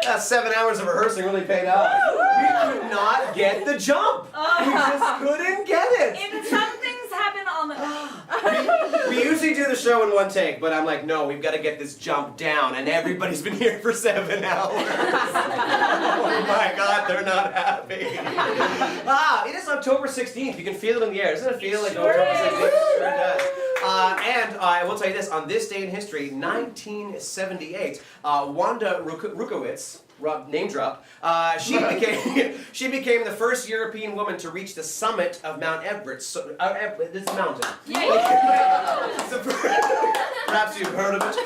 That 7 hours of rehearsing really paid off. We could not get the jump. We just couldn't get it. And some things happen on the... We usually do the show in one take, but I'm like, no, we've got to get this jump down, and everybody's been here for 7 hours. Oh my God, they're not happy. It is October 16th. You can feel it in the air. Doesn't it feel like Sure October is. 16th? It sure does. And I will tell you this, on this day in history, 1978, Wanda Rukowitz, name drop, she became the first European woman to reach the summit of Mount Everest. This mountain. Perhaps you've heard of it.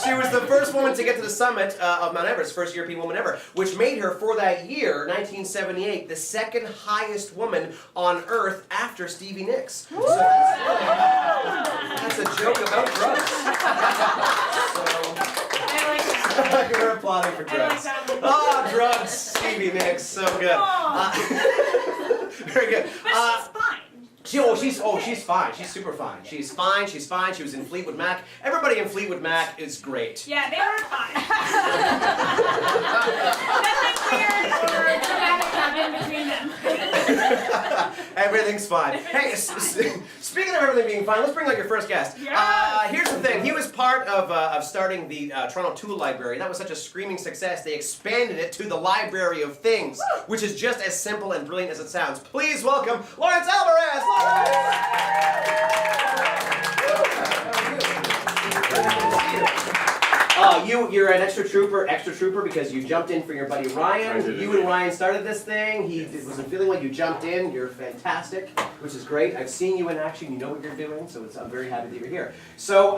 She was the first woman to get to the summit of Mount Everest, first European woman ever, which made her, for that year, 1978, the second highest woman on Earth after Stevie Nicks. So that's a joke about drugs. You're applauding for drugs. Oh, drugs, Stevie Nicks, so good. Very good. But she's fine. She's fine. She's super fine. She's fine. She was in Fleetwood Mac. Everybody in Fleetwood Mac is great. Yeah, they were fine. Nothing weird or dramatic happened between them. Everything's fine. Hey, speaking of everything being fine, let's bring like your first guest. Yeah. Here's the thing. He was part of starting the Toronto Tool Library. That was such a screaming success, they expanded it to the Library of Things, which is just as simple and brilliant as it sounds. Please welcome Lawrence Alvarez! You're an extra trooper because you jumped in for your buddy Ryan. You and Ryan started this thing. He wasn't feeling well. You jumped in. You're fantastic, which is great. I've seen you in action. You know what you're doing, so I'm very happy that you're here. So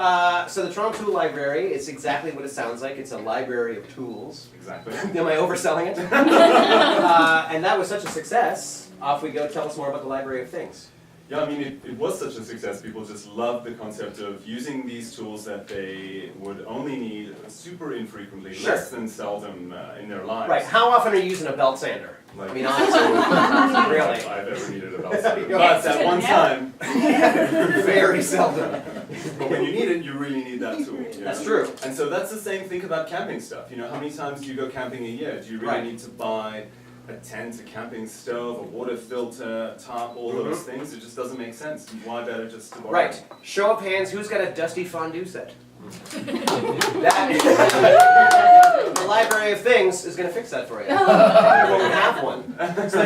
the Toronto Tool Library, it's exactly what it sounds like. It's a library of tools. Exactly. Am I overselling it? And that was such a success. Off we go. Tell us more about the Library of Things. Yeah, I mean, it was such a success. People just loved the concept of using these tools that they would only need super infrequently, less than seldom in their lives. Right. How often are you using a belt sander? Like, I mean, honestly, really. If I've ever needed a belt sander. But at one time, very seldom. but when you need it, you really need that tool. You know? That's true. And so that's the same thing about camping stuff. You know, how many times do you go camping a year? Do you really need to buy a tent, a camping stove, a water filter, tarp, all those things? It just doesn't make sense. Why better just to borrow? Right. Show of hands, who's got a dusty fondue set? The Library of Things is going to fix that for you. You won't have one. So,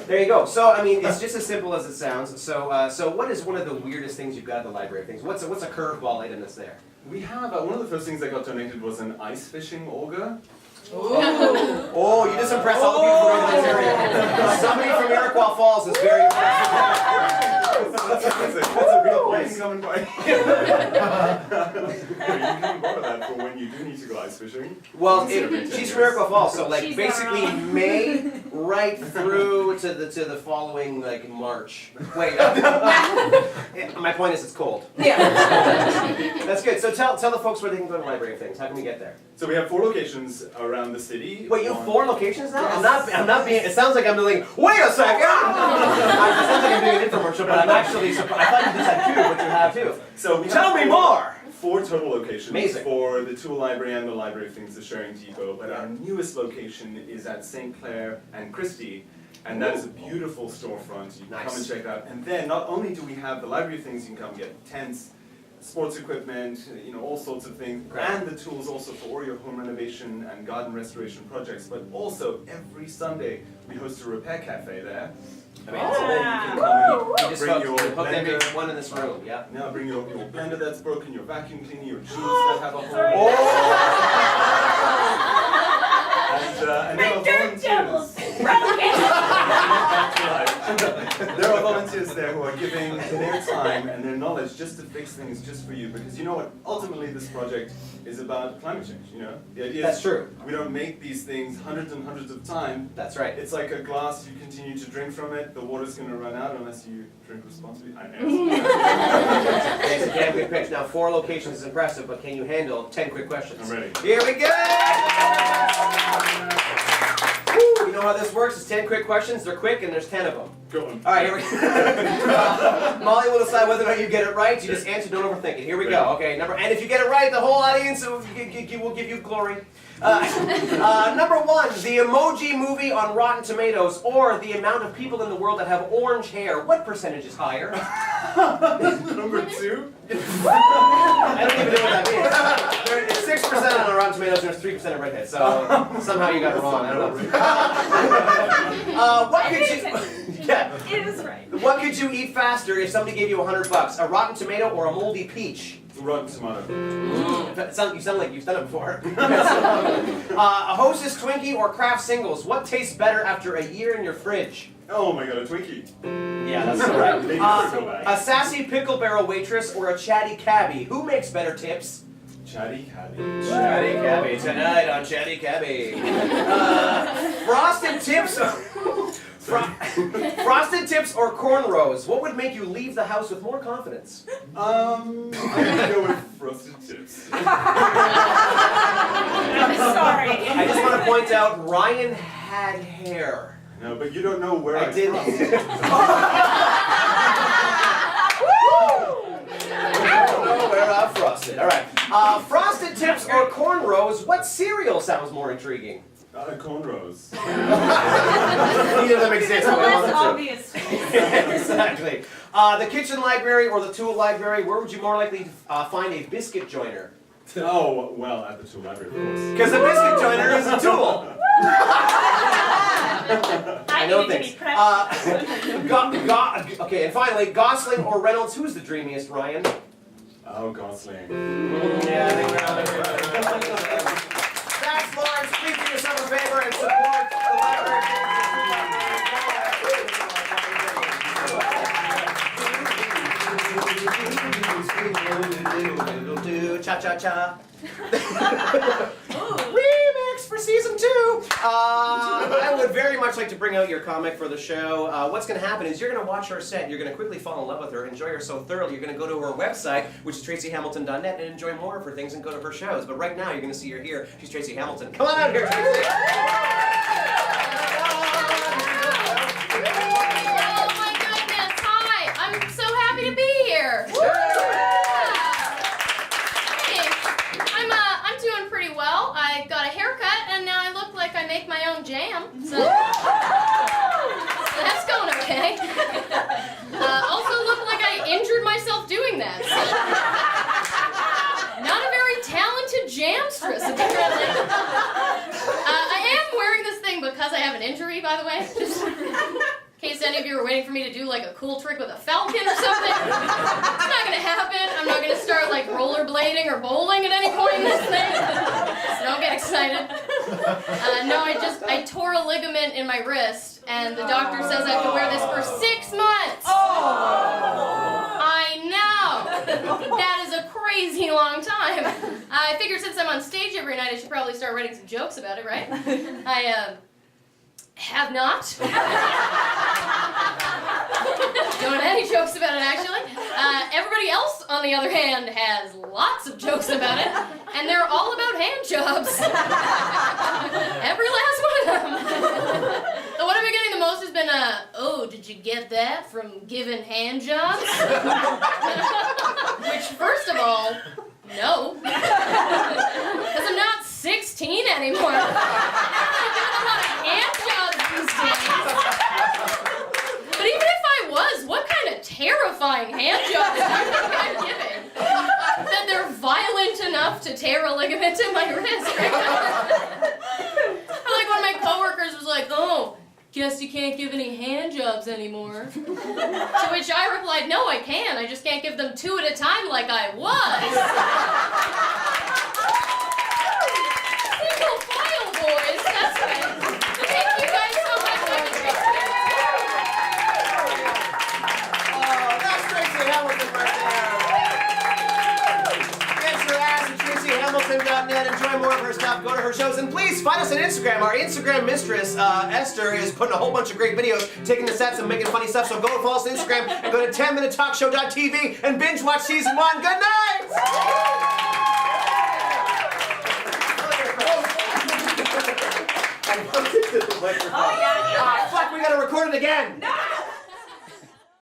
there you go. So, I mean, it's just as simple as it sounds. So what is one of the weirdest things you've got at the Library of Things? What's a curveball item that's there? We have, one of the first things that got donated was an ice fishing auger. Oh, you just impressed all the people from this area. Somebody from Iroquois Falls is very impressed. That's a real place. Come and buy. You can borrow that for when you do need to go ice fishing. Well, she's from Iroquois Falls, so like She's basically not wrong. May right through to the following like March. Wait, my point is it's cold. Yeah. That's good. So tell the folks where they can go to the Library of Things. How can we get there? So we have 4 locations around the city. Wait, you have 4 locations now? I'm not being. It sounds like I'm doing. Wait a second. It sounds like I'm doing an infomercial, but I'm actually. I thought you just had 2, but you have 2. So we Tell me more. 4 total locations. Amazing. For the Tool Library and the Library of Things, the Sharing Depot. But our newest location is at St. Clair and Christie. And that is a beautiful storefront. You can come and check it out. And then not only do we have the Library of Things, you can come get tents, sports equipment, you know, all sorts of things, and the tools also for all your home renovation and garden restoration projects. But also every Sunday we host a repair cafe there. I mean, so then you can come and bring your blender. One in this room. Yeah. Now bring your blender that's broken, your vacuum cleaner, your jeans that have a hole. And there are volunteers. There are volunteers there who are giving their time and their knowledge just to fix things just for you. Because you know what? Ultimately, this project is about climate change. You know, the idea That's is true. we don't make these things hundreds and hundreds of times. That's right. It's like a glass. You continue to drink from it. The water's going to run out unless you drink responsibly. I know. It's a damn good pitch. Now 4 locations is impressive, but can you handle 10 quick questions? I'm ready. Here we go. Woo, you know how this works. It's 10 quick questions. They're quick, and there's 10 of them. Go on. All right, here we go. Molly will decide whether or not you get it right. You just answer, don't overthink it. Here we go. Okay, and if you get it right, the whole audience will give you glory. Number 1, the Emoji Movie on Rotten Tomatoes, or the amount of people in the world that have orange hair. What percentage is higher? Number 2? I don't even know what that means. It's 6% on Rotten Tomatoes, and there's 3% of redheads. So somehow you got it wrong. I don't know. What could you? Yeah. It is right. What could you eat faster if somebody gave you $100? A rotten tomato or a moldy peach? Rotten tomato. You sound like you've done it before. A Hostess Twinkie or Kraft Singles? What tastes better after a year in your fridge? Oh my god, a Twinkie. Yeah, that's all right. They used to go back. A sassy pickle barrel waitress or a chatty cabbie? Who makes better tips? Chatty Cabby. Chatty Cabbie tonight on Chatty Cabbie. Frosted tips. Frosted tips or cornrows? What would make you leave the house with more confidence? I'm gonna go with frosted tips. I'm sorry. I just want to point out Ryan had hair. No, but you don't know where I did. Frosted. All right. Frosted tips or cornrows? What cereal sounds more intriguing? Cornrows. Neither of them exist. The but I less wanted to. obvious. Exactly. The kitchen library or the tool library? Where would you more likely find a biscuit joiner? Oh, well, at the tool library, of course. Because a biscuit joiner is a tool. I know needed things. to be prepped. Okay, and finally, Gosling or Reynolds? Who's the dreamiest, Ryan? Oh, Gosling. Yeah, I think we're on there. That's Lawrence. Please do yourself a favor and support the library. Cha-cha-cha. Remix for season 2. I would very much like to bring out your comic for the show. What's going to happen is you're going to watch her set. You're going to quickly fall in love with her, enjoy her so thoroughly. You're going to go to her website, which is tracyhamilton.net, and enjoy more of her things and go to her shows. But right now, you're going to see her here. She's Tracy Hamilton. Come on out here, Tracy. Oh my goodness, hi! I'm so happy to be here. Hey, I'm doing pretty well. I got a haircut and now I look like I make my own jam. So that's going okay. Also look like I injured myself doing that. So. Not a very talented jamstress, apparently. I am wearing this thing because I have an injury, by the way. Just in case any of you were waiting for me to do like a cool trick with a falcon or something. It's not gonna happen. I'm not gonna start like rollerblading or bowling at any point in this thing. So don't get excited. No, I tore a ligament in my wrist, and the doctor says I have to wear this for 6 months. I know. That is a crazy long time. I figured since I'm on stage every night, I should probably start writing some jokes about it, right? I have not. Don't have any jokes about it, actually. Everybody else, on the other hand, has lots of jokes about it, and they're all about hand jobs. Every last one of them. The one I've been getting the most has been, oh, did you get that from giving hand jobs? Which, first of all, no. Because I'm not 16 anymore. I'm doing a lot of hand jobs these days. But even if I was, what kind of terrifying hand jobs do you think I'm giving? That they're violent enough to tear a ligament in my wrist. Or like one of my coworkers was like, oh, guess you can't give any hand jobs anymore. To which I replied, no, I can. I just can't give them 2 at a time like I was. Single file, boys. That's right. Thank you guys so much. That's Tracy Hamilton right there. Get your ass at tracyhamilton.net. Enjoy more of her stuff. Go to her shows. And please find us on Instagram. Our Instagram mistress, Esther, is putting a whole bunch of great videos, taking the sets and making funny stuff. So go follow us on Instagram and go to 10minutetalkshow.tv and binge watch season 1. Good night! microphone. Oh, yeah. Ah, fuck, we gotta record it again. No.